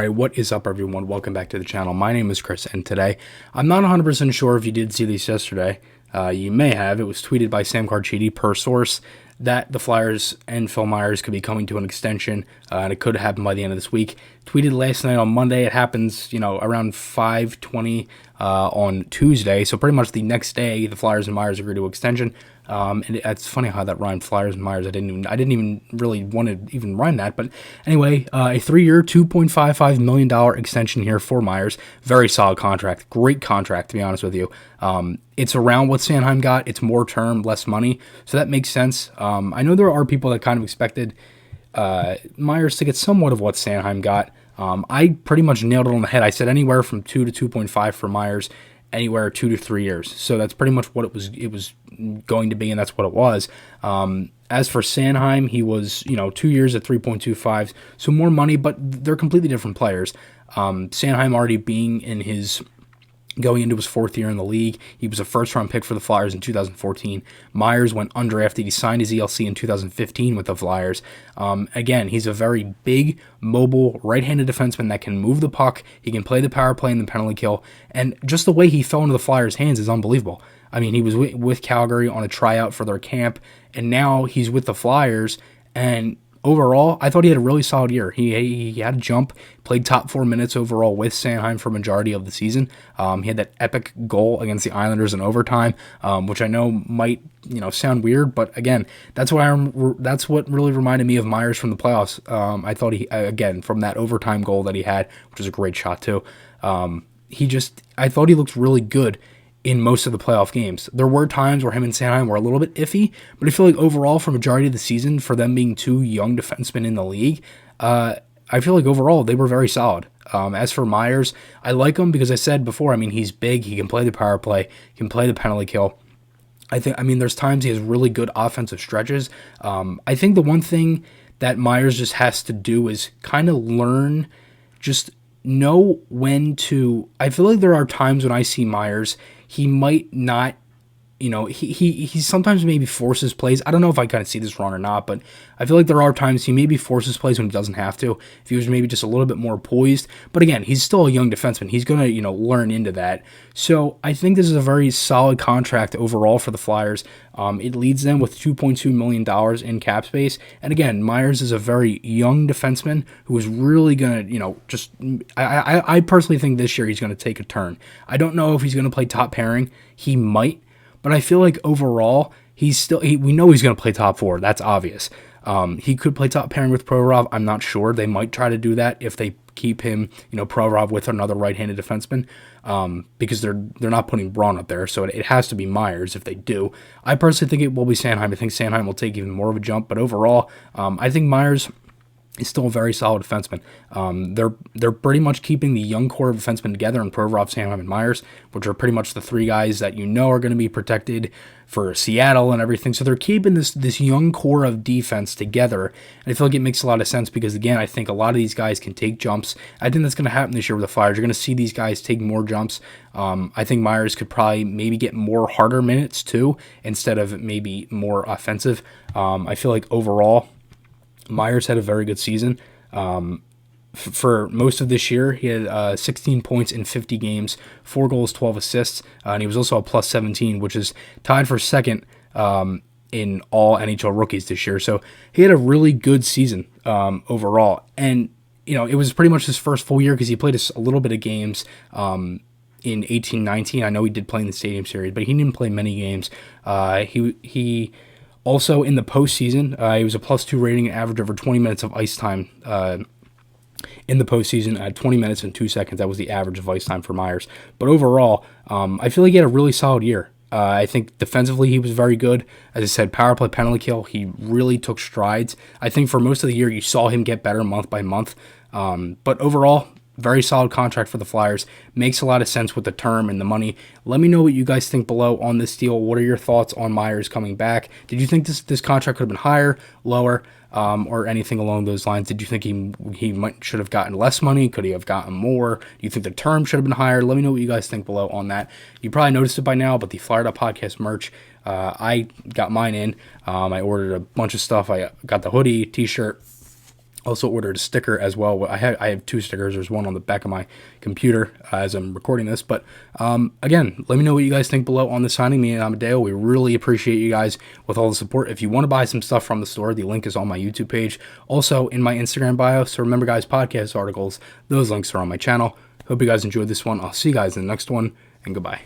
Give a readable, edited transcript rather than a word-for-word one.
Alright, what is up everyone? Welcome back to the channel. My name is Chris, and today, I'm not 100% sure if you did see these yesterday. You may have. It was tweeted by Sam Carchidi per source that the Flyers and Phil Myers could be coming to an extension, and it could happen by the end of this week. Tweeted last night on Monday. It happens, around 5:20 on Tuesday. So pretty much the next day, the Flyers and Myers agreed to extension. And it's funny how that rhymed, Flyers and Myers. I didn't even really want to even rhyme that. But anyway, a 3-year, $2.55 million extension here for Myers. Very solid contract. Great contract, to be honest with you. It's around what Sanheim got. It's more term, less money. So that makes sense. I know there are people that kind of expected Myers to get somewhat of what Sanheim got. I pretty much nailed it on the head. I said anywhere from 2 to 2.5 for Myers, anywhere 2 to 3 years. So that's pretty much what it was going to be, and that's what it was. As for Sanheim, he was 2 years at 3.25, so more money, but they're completely different players. Sanheim already being going into his fourth year in the league. He was a first-round pick for the Flyers in 2014. Myers went undrafted. He signed his ELC in 2015 with the Flyers. Again, he's a very big, mobile, right-handed defenseman that can move the puck. He can play the power play and the penalty kill. And just the way he fell into the Flyers' hands is unbelievable. I mean, he was with Calgary on a tryout for their camp, and now he's with the Flyers, and overall, I thought he had a really solid year. He had a jump, played top 4 minutes overall with Sanheim for majority of the season. He had that epic goal against the Islanders in overtime, which I know might sound weird, but again, that's what really reminded me of Myers from the playoffs. I thought again, from that overtime goal that he had, which was a great shot too. I thought he looked really good in most of the playoff games. There were times where him and Sanheim were a little bit iffy, but I feel like overall, for majority of the season, for them being two young defensemen in the league, I feel like overall they were very solid. As for Myers, I like him because I said before, he's big, he can play the power play, he can play the penalty kill. There's times he has really good offensive stretches. I think the one thing that Myers just has to do is kind of learn, just know when to. I feel like there are times when I see Myers, he might not, he sometimes maybe forces plays. I don't know if I kind of see this wrong or not, but I feel like there are times he maybe forces plays when he doesn't have to. If he was maybe just a little bit more poised. But again, he's still a young defenseman. He's going to, learn into that. So I think this is a very solid contract overall for the Flyers. It leads them with $2.2 million in cap space. And again, Myers is a very young defenseman who is really going to, I personally think this year he's going to take a turn. I don't know if he's going to play top pairing. He might. But I feel like overall, we know he's going to play top 4. That's obvious. He could play top pairing with Provorov. I'm not sure. They might try to do that if they keep him, Provorov with another right-handed defenseman, because they're not putting Braun up there. So it has to be Myers if they do. I personally think it will be Sanheim. I think Sanheim will take even more of a jump. But overall, I think Myers is still a very solid defenseman. They're pretty much keeping the young core of defensemen together in Provorov, Sanheim, and Myers, which are pretty much the three guys that are going to be protected for Seattle and everything. So they're keeping this young core of defense together, and I feel like it makes a lot of sense because, again, I think a lot of these guys can take jumps. I think that's going to happen this year with the Flyers. You're going to see these guys take more jumps. I think Myers could probably maybe get more harder minutes too, instead of maybe more offensive. I feel like overall, Myers had a very good season. For most of this year, he had 16 points in 50 games, 4 goals, 12 assists, and he was also a plus 17, which is tied for second in all NHL rookies this year. So he had a really good season overall. And, it was pretty much his first full year because he played a little bit of games in 18-19. I know he did play in the Stadium Series, but he didn't play many games. He also, in the postseason, he was a +2 rating and average over 20 minutes of ice time in the postseason. 20 minutes and 2 seconds. That was the average of ice time for Myers. But overall, I feel like he had a really solid year. I think defensively he was very good. As I said, power play, penalty kill, he really took strides. I think for most of the year you saw him get better month by month. But overall, very solid contract for the Flyers. Makes a lot of sense with the term and the money. Let me know what you guys think below on this deal. What are your thoughts on Myers coming back? Did you think this contract could have been higher, lower, or anything along those lines? Did you think he should have gotten less money? Could he have gotten more? Do you think the term should have been higher? Let me know what you guys think below on that. You probably noticed it by now, but the Flyer Podcast merch, I got mine in. I ordered a bunch of stuff. I got the hoodie, t-shirt, Also ordered a sticker as well. I have 2 stickers. There's one on the back of my computer as I'm recording this. But again, let me know what you guys think below on the signing. Me and Amadeo, we really appreciate you guys with all the support. If you want to buy some stuff from the store, the link is on my YouTube page. Also in my Instagram bio. So remember, guys, podcast articles, those links are on my channel. Hope you guys enjoyed this one. I'll see you guys in the next one, and goodbye.